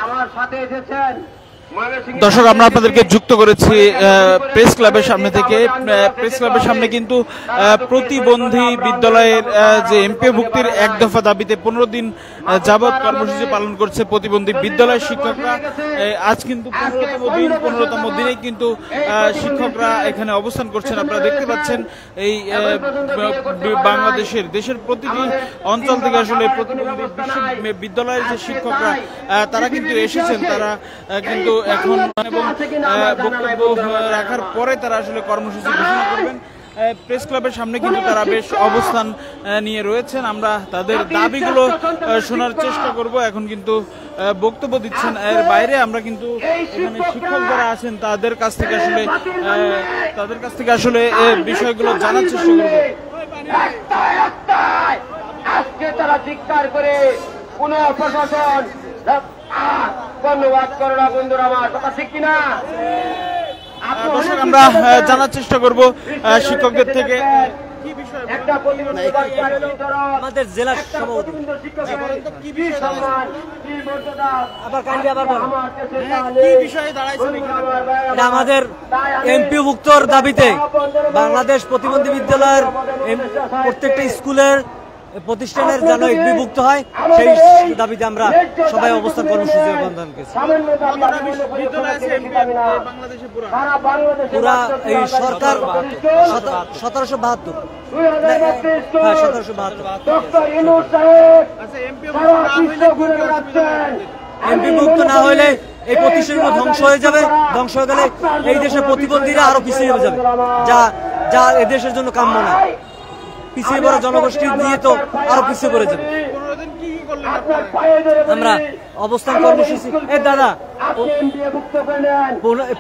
আমার সাথে এসেছেন। দর্শক, আমরা আপনাদেরকে যুক্ত করেছি প্রেস ক্লাবের সামনে থেকে। প্রেস ক্লাবের সামনে কিন্তু প্রতিবন্ধী বিদ্যালয়ের যে এমপিও ভুক্তির এক দফা দাবিতে 15 দিন যাবৎ কর্মসূচি পালন করছে প্রতিবন্ধী বিদ্যালয়ের শিক্ষকরা। আজ কিন্তু 15তম দিনেই কিন্তু শিক্ষকরা এখানে অবস্থান করছেন। আপনারা দেখতে পাচ্ছেন এই দেশের প্রতিটি অঞ্চল থেকে আসলে প্রতিবন্ধী বিদ্যালয়ের যে শিক্ষকরা তারা কিন্তু এসেছেন। তারা কিন্তু এখন এবং বক্তব্য রাখার পরে তারা আসলে কর্মসূচি ঘোষণা করবেন। প্রেস ক্লাবের সামনে কিন্তু তারা বেশ অবস্থান নিয়ে রয়েছেন। আমরা তাদের দাবিগুলো শোনার চেষ্টা করব। এখন কিন্তু বক্তব্য দিচ্ছেন। এর বাইরে আমরা কিন্তু এখানে শিক্ষক যারা আছেন তাদের কাছ থেকে আসলে বিষয়গুলো জানার চেষ্টা করব। আজকে তারা চিৎকার করে কোন প্রশাসন ধন্যবাদ করো না বন্ধুরা, আমার কথা ঠিক কিনা? দর্শক, আমরা জানার চেষ্টা করব শিক্ষকদের থেকে আমাদের জেলার সভাপতি এটা আমাদের এমপিওভুক্তর দাবিতে বাংলাদেশ প্রতিবন্ধী বিদ্যালয়ের প্রত্যেকটা স্কুলের প্রতিষ্ঠানের যেন এমপিওভুক্ত হয়, সেই দাবিতে আমরা সবাই অবস্থান কর্মসূচি বন্ধন করেছি। পুরা এই সরকার 1772 এমপিভুক্ত না হলে এই প্রতিষ্ঠানগুলো ধ্বংস হয়ে যাবে। ধ্বংস হয়ে গেলে এই দেশের প্রতিবন্ধীরা আরো পিছিয়ে যাবে, যা এদেশের জন্য কাম্য না। পিছিয়ে পড়া জনগোষ্ঠী দিয়ে তো আরো পিছিয়ে পড়ে যাবে। আমরা অবস্থান কর্মসূচি দাদা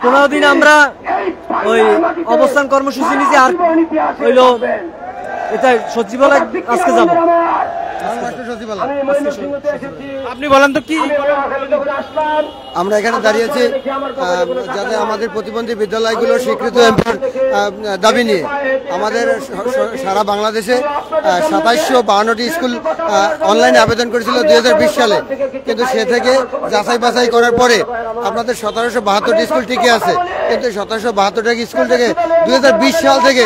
15 দিন আমরা ওই অবস্থান কর্মসূচি নিয়েছি। আর হইল এটা সচিবালয় আজকে যাব। আপনি বলেন তো কি আমরা এখানে দাঁড়িয়েছি যাতে আমাদের প্রতিবন্ধী বিদ্যালয়গুলোর স্বীকৃত এমপিওর দাবি নিয়ে আমাদের সারা বাংলাদেশে 2752টি স্কুল অনলাইনে আবেদন করেছিল 2020 সালে, কিন্তু সে থেকে যাচাই বাছাই করার পরে আপনাদের 1772টি স্কুল টিকে আছে। কিন্তু 1772টি স্কুল থেকে 2020 সাল থেকে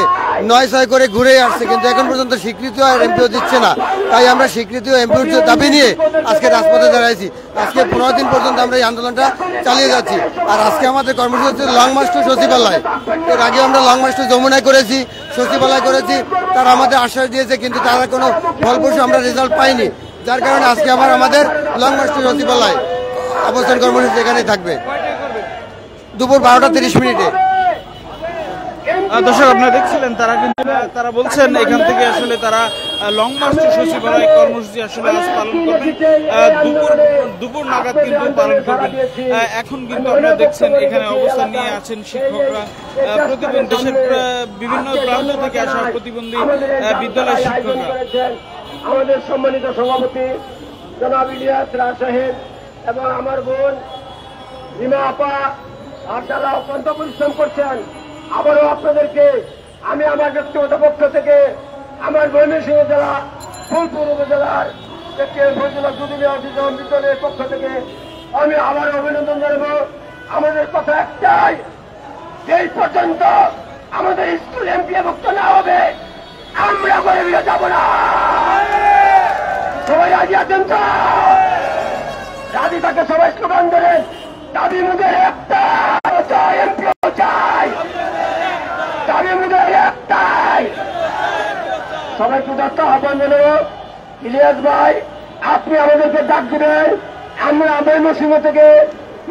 9-6 করে ঘুরে আসছে, কিন্তু এখন পর্যন্ত স্বীকৃত আর এমপিও দিচ্ছে না। তাই আমরা স্বীকৃত এমপিওর দাবি নিয়ে আজকে রাজপথে দাঁড়াইছি। আজকে 15 দিন পর্যন্ত আমরা এই আন্দোলনটা চালিয়ে যাচ্ছি। আর আজকে আমাদের কর্মসূচি হচ্ছে লং মার্চ টু সচিবালয়। এর আগে আমরা লং মার্চ টু যমুনায় করেছি, সচিবালয় করেছি। তারা আমাদের আশ্বাস দিয়েছে, কিন্তু তারা কোনো ফলপ্রসূ আমরা রেজাল্ট পাইনি। যার কারণে আজকে আমার লং মার্চ টু সচিবালয় অবস্থান কর্মসূচি এখানেই থাকবে দুপুর 12:30। দর্শক, আপনারা দেখছিলেন তারা বলছেন এখান থেকে আসলে তারা লং মার্চ টু সচিবালয় কর্মসূচি আসলে আজ পালন করবেন। দুপুর নাগাদ কিন্তু পালন করবেন। এখন কিন্তু আপনারা দেখছেন এখানে অবস্থান নিয়ে আছেন শিক্ষকরা। দেশের বিভিন্ন প্রান্ত থেকে আসা প্রতিবন্ধী বিদ্যালয়ের শিক্ষকরা। আমাদের সম্মানিত সভাপতি জনাব ইলিয়াস রাজ সাহেব এবং আমার বোন রিমা আপা আর যারা অত্যন্ত পরিশ্রম করছেন, আবারও আপনাদেরকে আমি আমার ব্যক্তিগত পক্ষ থেকে আমার ময়মনসিংহ জেলা ফুলপুর উপজেলার বিদ্যালয়ের পক্ষ থেকে আমি আবার অভিনন্দন জানাবো। আমাদের কথা একটাই, যেই পর্যন্ত আমাদের স্কুল এমপিওভুক্ত না হবে আমরা ঘরে ফিরে যাব না। সবাই রাজি আছেন তো? রাজি থাকে সবাই স্লোগান ধরেন। দাবি মুখে একটাই, এমপিও চাই। দাবি মুখে একটাই। সবাই ক্ষুধার্ত আহ্বান জানাবো। ইলিয়াস ভাই, আপনি আমাদেরকে ডাক দিবেন। আমরা ময়মনসিংহ থেকে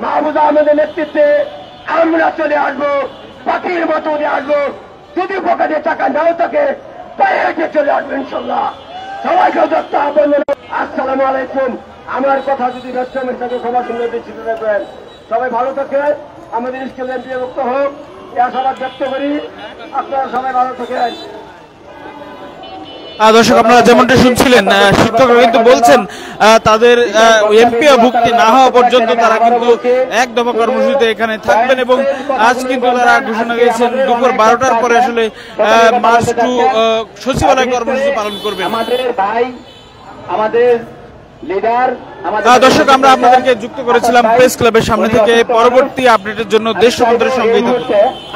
মাহবুজা আহমেদের নেতৃত্বে আমরা চলে আসবো, পাখির মতো আসবো। যদি পকেটে টাকা নাও থাকে পায়ে চলে আসবো ইনশাল্লাহ। সবাইকে দত্ত আহ্বান জানাবো। আসসালামু আলাইকুম। আমার কথা যদি ব্যবসামের সাথে সবার সঙ্গে বিচ্ছিন্ন রাখবেন। সবাই ভালো থাকেন, আমাদের স্কুল এমপিওভুক্ত হোক এ আশাবাদ ব্যক্ত করি। আপনারা সবাই ভালো থাকেন। দর্শক, আপনারা যেমনটা শুনছিলেন শিক্ষকরা কিন্তু বলছেন তাদের এমপিও ভুক্তি না হওয়া পর্যন্ত তারা কিন্তু এক দফা কর্মসূচিতে এখানে থাকবেন এবং আজ কিন্তু তারা ঘোষণা দিয়েছেন দুপুর 12টার পরে আসলে মার্চ টু সচিবালয় কর্মসূচি পালন করবেন। আমাদের ভাই, আমাদের লিডার দর্শক, আমরা আপনাদেরকে যুক্ত করেছিলাম প্রেস ক্লাবের সামনে থেকে। পরবর্তী আপডেটের জন্য দেশ সমুদ্রের সঙ্গেই থাকুন।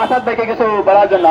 আসাদ ভাইকে কিছু বলার জন্য